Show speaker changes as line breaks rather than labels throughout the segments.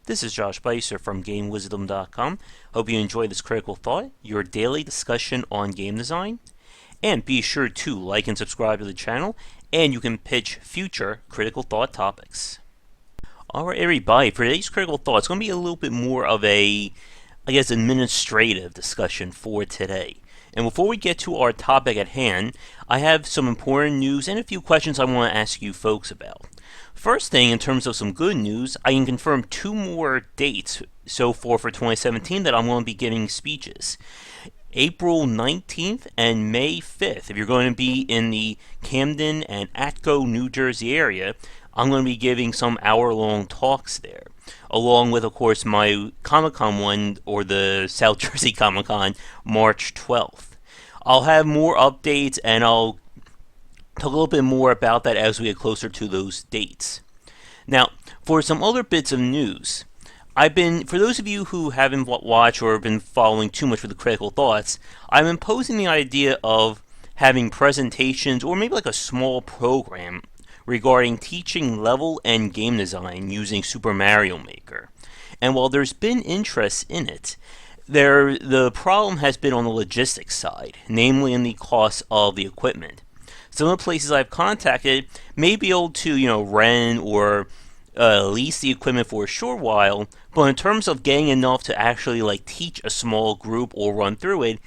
This is Josh Bycer from GameWisdom.com. Hope you enjoy this Critical Thought, your daily discussion on game design. And be sure to like and subscribe to the channel, and you can pitch future Critical Thought topics. Alright everybody, for today's Critical Thought, it's going to be a little bit more of a, administrative discussion for today. And before we get to our topic at hand, I have some important news and a few questions I want to ask you folks about. First thing, in terms of some good news, I can confirm 2 more dates so far for 2017 that I'm going to be giving speeches. April 19th and May 5th. If you're going to be in the Camden and Atco, New Jersey area, I'm going to be giving some hour-long talks there, along with, of course, my Comic-Con one, or the South Jersey Comic-Con, March 12th. I'll have more updates, and I'll talk a little bit more about that as we get closer to those dates. Now, for some other bits of news, for those of you who haven't watched or been following too much with the Critical Thoughts, I'm imposing the idea of having presentations or maybe like a small program regarding teaching level and game design using Super Mario Maker. And while there's been interest in it, the problem has been on the logistics side, namely in the cost of the equipment. Some of the places I've contacted may be able to, rent or lease the equipment for a short while, but in terms of getting enough to actually teach a small group or run through it,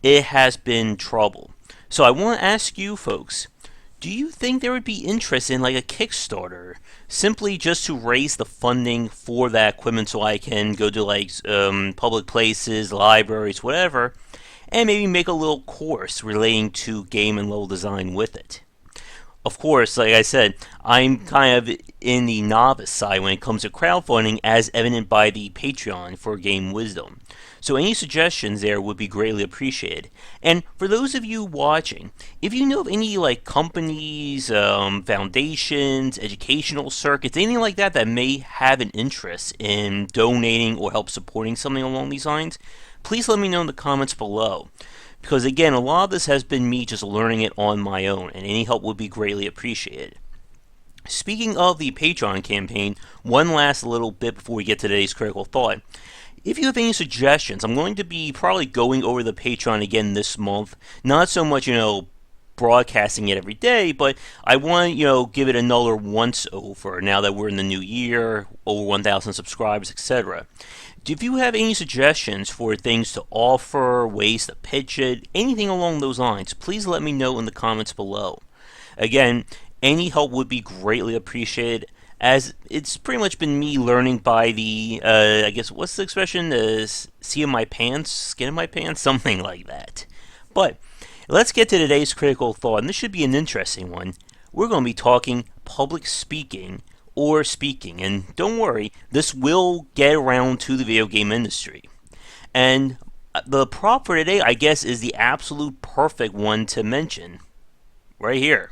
it has been trouble. So I want to ask you folks, do you think there would be interest in a Kickstarter, simply just to raise the funding for that equipment so I can go to public places, libraries, whatever, and maybe make a little course relating to game and level design with it? Of course, like I said, I'm kind of in the novice side when it comes to crowdfunding, as evident by the Patreon for Game Wisdom. So any suggestions there would be greatly appreciated. And for those of you watching, if you know of any companies, foundations, educational circuits, anything like that that may have an interest in donating or help supporting something along these lines, please let me know in the comments below. Because again, a lot of this has been me just learning it on my own, and any help would be greatly appreciated. Speaking of the Patreon campaign, one last little bit before we get to today's Critical Thought. If you have any suggestions, I'm going to be probably going over the Patreon again this month. Not so much, broadcasting it every day, but I want to, give it another once over now that we're in the new year, over 1,000 subscribers, etc. If you have any suggestions for things to offer, ways to pitch it, anything along those lines, please let me know in the comments below. Again, any help would be greatly appreciated, as it's pretty much been me learning by the, what's the expression? Skin in my pants? Something like that. But let's get to today's Critical Thought, and this should be an interesting one. We're going to be talking public speaking, or speaking, and don't worry, this will get around to the video game industry. And the prop for today, I guess, is the absolute perfect one to mention, right here.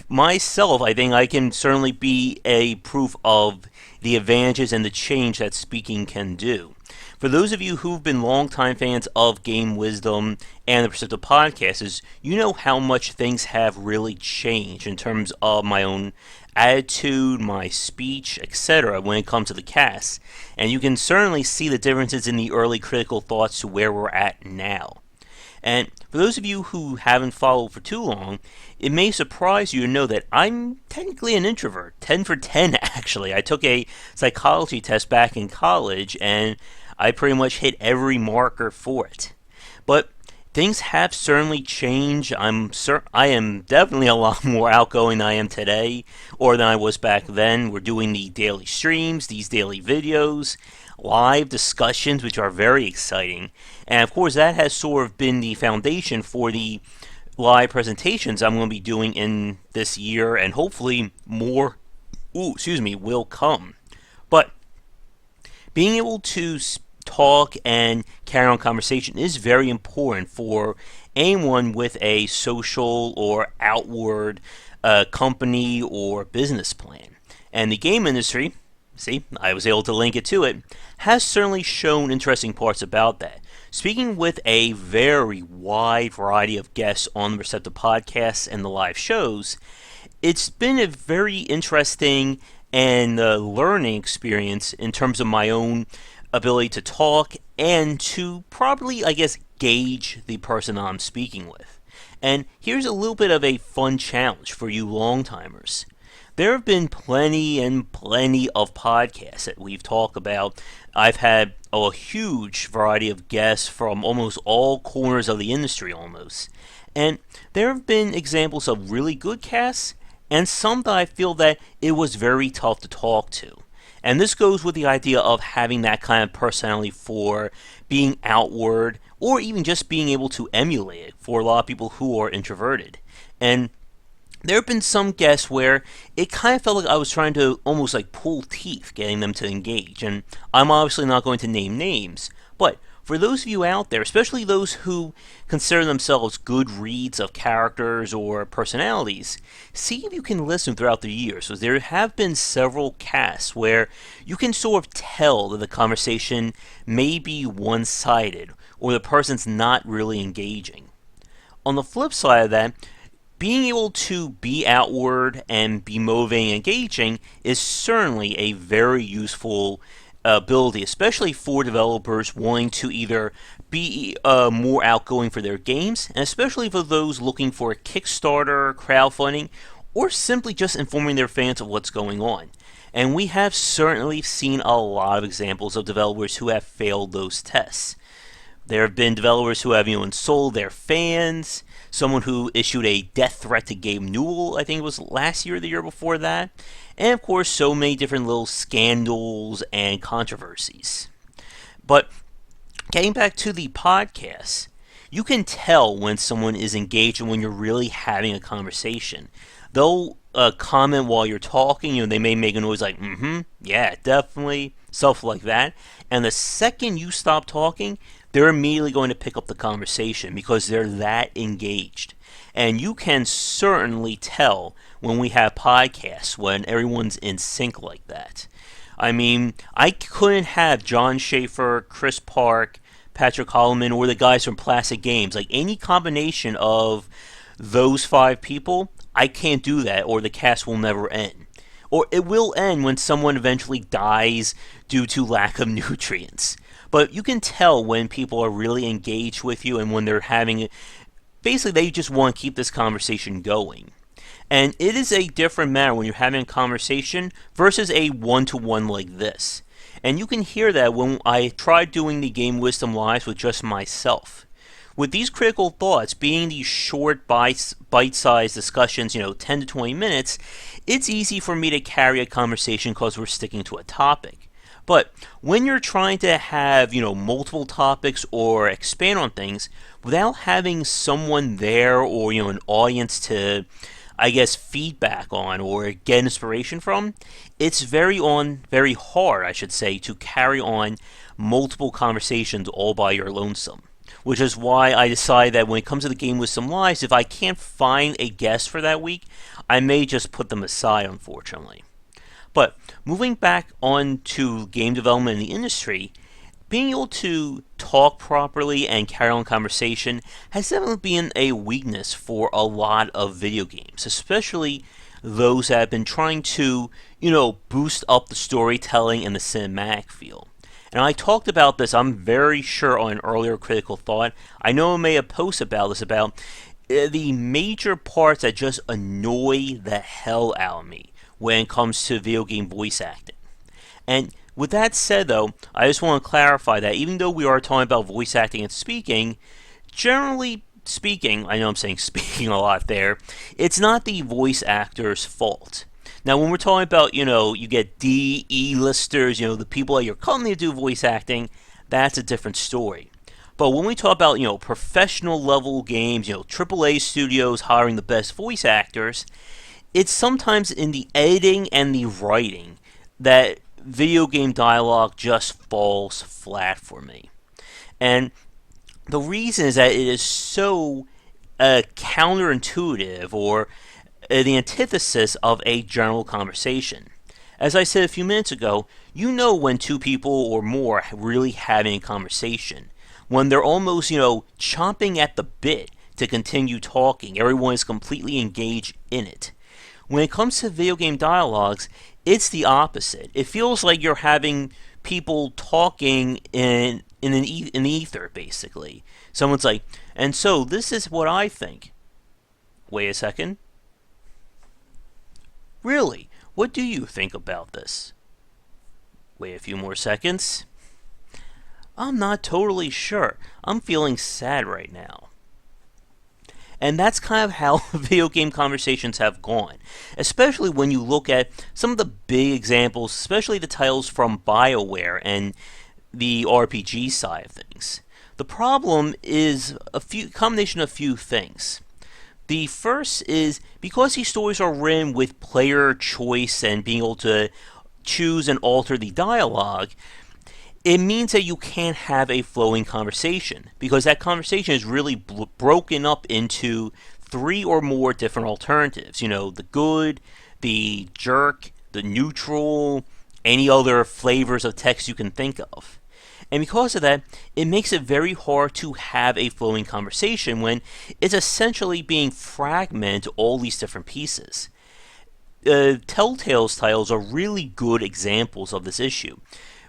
Myself, I think I can certainly be a proof of the advantages and the change that speaking can do. For those of you who've been longtime fans of Game Wisdom and the Perceptive Podcasts, you know how much things have really changed in terms of my own attitude, my speech, etc. when it comes to the cast. And you can certainly see the differences in the early Critical Thoughts to where we're at now. And for those of you who haven't followed for too long, it may surprise you to know that I'm technically an introvert. 10 for 10, actually. I took a psychology test back in college, and I pretty much hit every marker for it. But things have certainly changed. I am definitely a lot more outgoing than I am today, or than I was back then. We're doing the daily streams, these daily videos, live discussions, which are very exciting. And of course, that has sort of been the foundation for the live presentations I'm going to be doing in this year, and hopefully more, will come. But being able to talk and carry on conversation is very important for anyone with a social or outward company or business plan. And the game industry, see, I was able to link it to it, has certainly shown interesting parts about that. Speaking with a very wide variety of guests on the Perceptive Podcasts and the live shows, it's been a very interesting and learning experience in terms of my own ability to talk and to probably, I guess, gauge the person I'm speaking with. And here's a little bit of a fun challenge for you long timers. There have been plenty and plenty of podcasts that we've talked about. I've had a huge variety of guests from almost all corners of the industry almost. And there have been examples of really good casts and some that I feel that it was very tough to talk to. And this goes with the idea of having that kind of personality for being outward or even just being able to emulate it for a lot of people who are introverted. And there have been some guests where it kind of felt like I was trying to almost like pull teeth getting them to engage. And I'm obviously not going to name names, but for those of you out there, especially those who consider themselves good reads of characters or personalities, see if you can listen throughout the years. So there have been several casts where you can sort of tell that the conversation may be one-sided or the person's not really engaging. On the flip side of that, being able to be outward and be motivating and engaging is certainly a very useful ability, especially for developers wanting to either be more outgoing for their games, and especially for those looking for a Kickstarter, crowdfunding, or simply just informing their fans of what's going on. And we have certainly seen a lot of examples of developers who have failed those tests. There have been developers who have, insulted their fans, someone who issued a death threat to Gabe Newell, I think it was last year or the year before that, and of course so many different little scandals and controversies. But getting back to the podcast, you can tell when someone is engaged and when you're really having a conversation. They'll comment while you're talking, they may make a noise like, yeah, definitely, stuff like that. And the second you stop talking, they're immediately going to pick up the conversation because they're that engaged. And you can certainly tell when we have podcasts when everyone's in sync like that. I mean, I couldn't have John Schaefer, Chris Park, Patrick Holloman, or the guys from Plastic Games. Like any combination of those five people, I can't do that or the cast will never end. Or it will end when someone eventually dies due to lack of nutrients. But you can tell when people are really engaged with you and when they're having basically they just want to keep this conversation going. And it is a different matter when you're having a conversation versus a one-to-one like this. And you can hear that when I tried doing the Game Wisdom Lives with just myself. With these critical thoughts being these short bite-sized discussions, 10 to 20 minutes, it's easy for me to carry a conversation because we're sticking to a topic. But when you're trying to have, multiple topics or expand on things without having someone there or, an audience to, I guess, feedback on or get inspiration from, it's very hard, I should say, to carry on multiple conversations all by your lonesome. Which is why I decided that when it comes to the Game Wisdom Lives, if I can't find a guest for that week, I may just put them aside, unfortunately. But moving back on to game development in the industry, being able to talk properly and carry on conversation has definitely been a weakness for a lot of video games, especially those that have been trying to, boost up the storytelling and the cinematic feel. And I talked about this, I'm very sure, on an earlier Critical Thought. I know I made a post about this, about the major parts that just annoy the hell out of me when it comes to video game voice acting. And with that said, though, I just want to clarify that even though we are talking about voice acting and speaking, generally speaking, I know I'm saying speaking a lot there, it's not the voice actor's fault. Now, when we're talking about, you get E-listers, the people at your company that do voice acting, that's a different story. But when we talk about, professional level games, AAA studios hiring the best voice actors, it's sometimes in the editing and the writing that video game dialogue just falls flat for me. And the reason is that it is so counterintuitive or the antithesis of a general conversation. As I said a few minutes ago, when two people or more are really having a conversation. When they're almost, chomping at the bit to continue talking. Everyone is completely engaged in it. When it comes to video game dialogues, It's the opposite. It feels like you're having people talking in the ether, basically. Someone's like, and so this is what I think. Wait a second. Really? What do you think about this? Wait a few more seconds. I'm not totally sure. I'm feeling sad right now. And that's kind of how video game conversations have gone, especially when you look at some of the big examples, especially the titles from BioWare and the RPG side of things. The problem is a combination of a few things. The first is because these stories are written with player choice and being able to choose and alter the dialogue, it means that you can't have a flowing conversation because that conversation is really broken up into three or more different alternatives. You know, the good, the jerk, the neutral, any other flavors of text you can think of. And because of that, it makes it very hard to have a flowing conversation when it's essentially being fragmented all these different pieces. Telltale's titles are really good examples of this issue.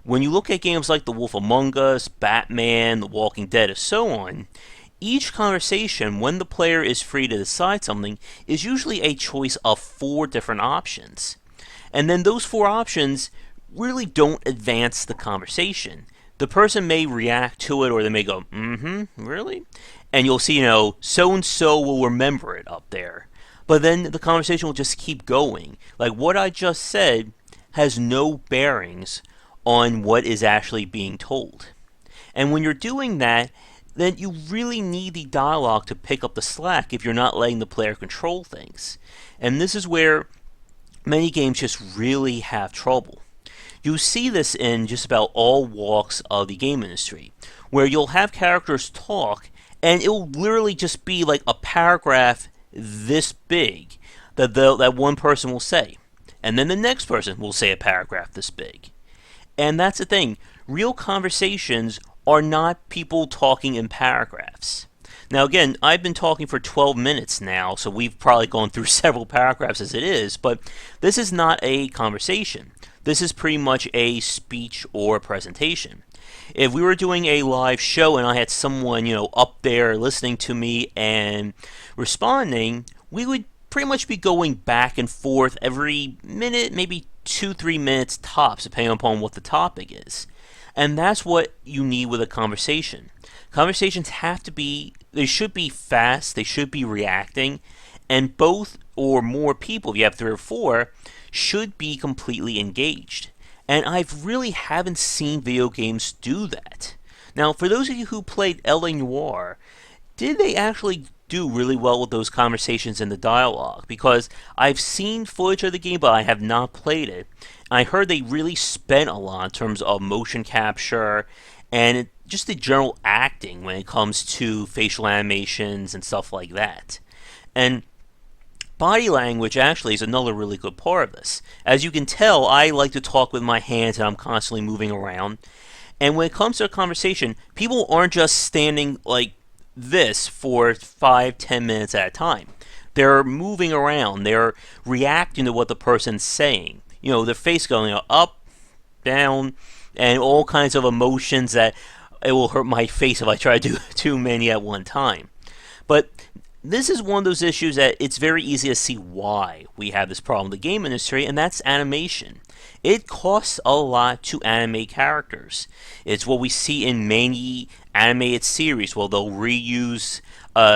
When you look at games like The Wolf Among Us, Batman, The Walking Dead, and so on, each conversation, when the player is free to decide something, is usually a choice of four different options. And then those four options really don't advance the conversation. The person may react to it or they may go, really? And you'll see, so and so will remember it up there. But then the conversation will just keep going. Like what I just said has no bearings on what is actually being told. And when you're doing that, then you really need the dialogue to pick up the slack if you're not letting the player control things. And this is where many games just really have trouble. You see this in just about all walks of the game industry, where you'll have characters talk, and it'll literally just be like a paragraph this big that one person will say. And then the next person will say a paragraph this big. And that's the thing. Real conversations are not people talking in paragraphs. Now, again, I've been talking for 12 minutes now, so we've probably gone through several paragraphs as it is, but this is not a conversation. This is pretty much a speech or a presentation. If we were doing a live show and I had someone, up there listening to me and responding, we would pretty much be going back and forth every minute, maybe 2-3 minutes tops, depending upon what the topic is. And that's what you need with a conversation. Conversations they should be fast, they should be reacting, and both or more people, if you have 3 or 4, should be completely engaged. And I really haven't seen video games do that. Now, for those of you who played L.A. Noire, did they actually do really well with those conversations and the dialogue? Because I've seen footage of the game, but I have not played it. I heard they really spent a lot in terms of motion capture and just the general acting when it comes to facial animations and stuff like that. And body language actually is another really good part of this. As you can tell, I like to talk with my hands and I'm constantly moving around. And when it comes to a conversation, people aren't just standing like this for 5-10 minutes at a time. They're moving around. They're reacting to what the person's saying. Their face going up, down, and all kinds of emotions that it will hurt my face if I try to do too many at one time. But this is one of those issues that it's very easy to see why we have this problem in the game industry, and that's animation. It costs a lot to animate characters. It's what we see in many animated series, where they'll reuse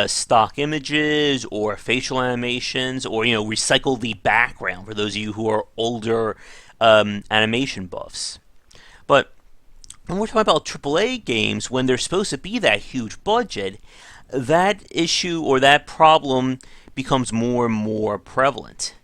stock images or facial animations, or recycle the background for those of you who are older animation buffs. But when we're talking about AAA games, when they're supposed to be that huge budget, that issue or that problem becomes more and more prevalent.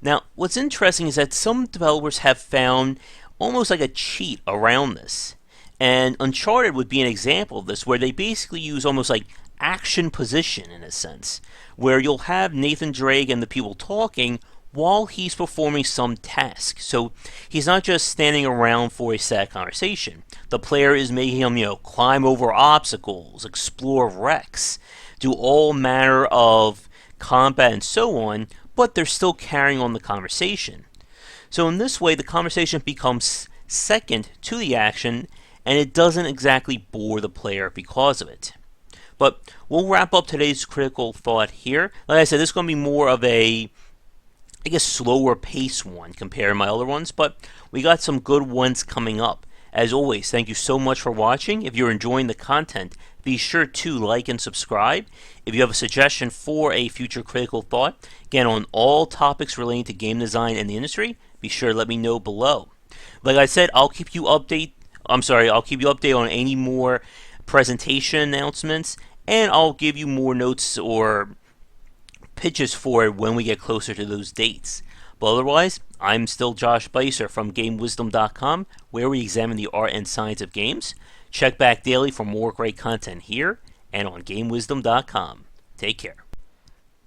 Now, what's interesting is that some developers have found almost like a cheat around this. And Uncharted would be an example of this, where they basically use almost like action position in a sense, where you'll have Nathan Drake and the people talking while he's performing some task. So he's not just standing around for a sad conversation. The player is making him, climb over obstacles, explore wrecks, do all manner of combat and so on, but they're still carrying on the conversation. So in this way, the conversation becomes second to the action, and it doesn't exactly bore the player because of it. But we'll wrap up today's critical thought here. Like I said, this is going to be more of a, I guess, slower pace one compared to my other ones, but we got some good ones coming up. As always, thank you so much for watching. If you're enjoying the content, be sure to like and subscribe. If you have a suggestion for a future critical thought, again, on all topics relating to game design and the industry, be sure to let me know below. Like I said, I'll keep you updated on any more presentation announcements, and I'll give you more notes or pitches for it when we get closer to those dates. But otherwise, I'm still Josh Bycer from GameWisdom.com, where we examine the art and science of games. Check back daily for more great content here and on GameWisdom.com. Take care.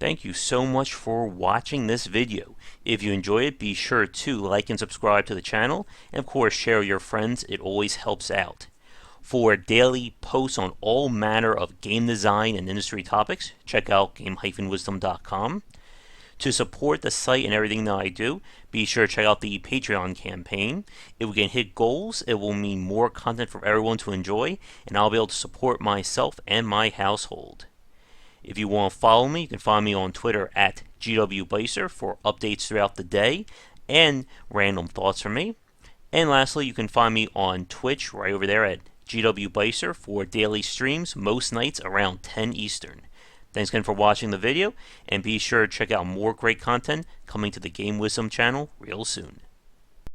Thank you so much for watching this video. If you enjoyed it, be sure to like and subscribe to the channel, and of course share with your friends. It always helps out. For daily posts on all manner of game design and industry topics, check out game-wisdom.com. To support the site and everything that I do, be sure to check out the Patreon campaign. If we can hit goals, it will mean more content for everyone to enjoy, and I'll be able to support myself and my household. If you want to follow me, you can find me on Twitter at GWBycer for updates throughout the day and random thoughts from me. And lastly, you can find me on Twitch right over there at GWBycer for daily streams most nights around 10 Eastern. Thanks again for watching the video, and be sure to check out more great content coming to the Game Wisdom channel real soon.